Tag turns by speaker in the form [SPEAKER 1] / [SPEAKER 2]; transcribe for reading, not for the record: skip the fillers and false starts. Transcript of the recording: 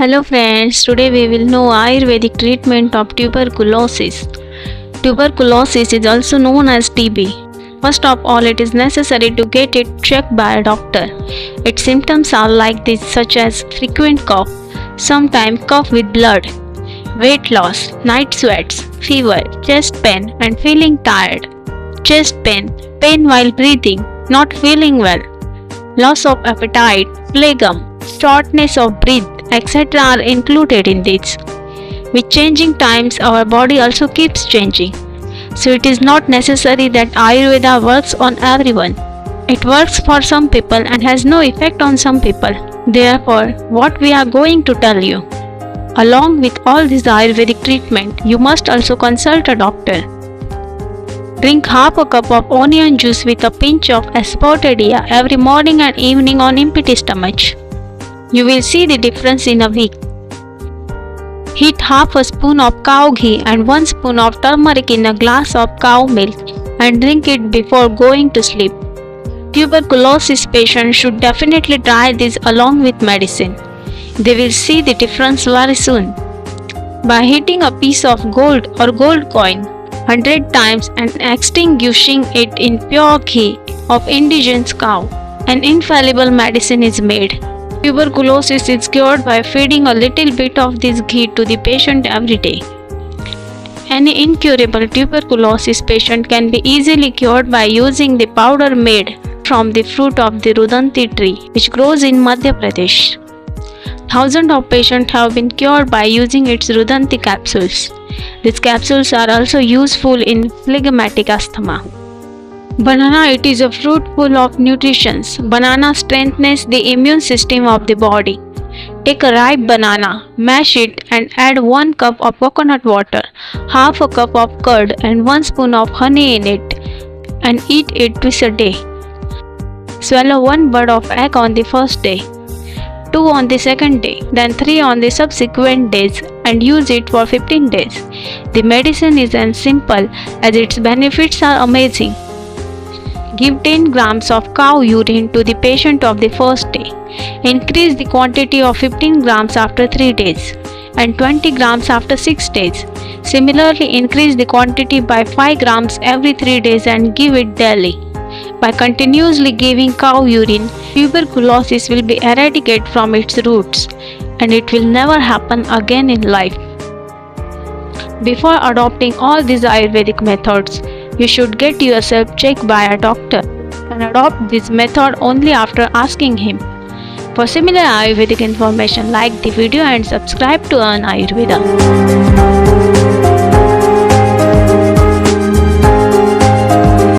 [SPEAKER 1] Hello friends, today we will know Ayurvedic treatment of tuberculosis. Tuberculosis is also known as TB. First of all, it is necessary to get it checked by a doctor. Its symptoms are like this, such as frequent cough, sometimes cough with blood, weight loss, night sweats, fever, chest pain and feeling tired, chest pain, pain while breathing, not feeling well, loss of appetite, phlegm, shortness of breath, etc. are included in this. With changing times, our body also keeps changing. So it is not necessary that Ayurveda works on everyone. It works for some people and has no effect on some people. Therefore, what we are going to tell you. Along with all this Ayurvedic treatment, you must also consult a doctor. Drink half a cup of onion juice with a pinch of aspartame every morning and evening on empty stomach. You will see the difference in a week. Heat half a spoon of cow ghee and 1 spoon of turmeric in a glass of cow milk and drink it before going to sleep. Tuberculosis patients should definitely try this along with medicine. They will see the difference very soon. By heating a piece of gold or gold coin 100 times and extinguishing it in pure ghee of indigenous cow, an infallible medicine is made. Tuberculosis is cured by feeding a little bit of this ghee to the patient every day. Any incurable tuberculosis patient can be easily cured by using the powder made from the fruit of the Rudanti tree, which grows in Madhya Pradesh. Thousands of patients have been cured by using its Rudanti capsules. These capsules are also useful in phlegmatic asthma. Banana, it is a fruit full of nutrition. Banana strengthens the immune system of the body. Take a ripe banana, mash it and add 1 cup of coconut water, half a cup of curd and 1 spoon of honey in it and eat it twice a day. Swallow 1 bud of egg on the first day, 2 on the second day, then 3 on the subsequent days and use it for 15 days. The medicine is as simple as its benefits are amazing. Give 10 grams of cow urine to the patient of the first day. Increase the quantity of 15 grams after 3 days and 20 grams after 6 days. Similarly, increase the quantity by 5 grams every 3 days and give it daily. By continuously giving cow urine, tuberculosis will be eradicated from its roots and it will never happen again in life. Before adopting all these Ayurvedic methods, you should get yourself checked by a doctor and adopt this method only after asking him. For similar Ayurvedic information, like the video and subscribe to Earn Ayurveda.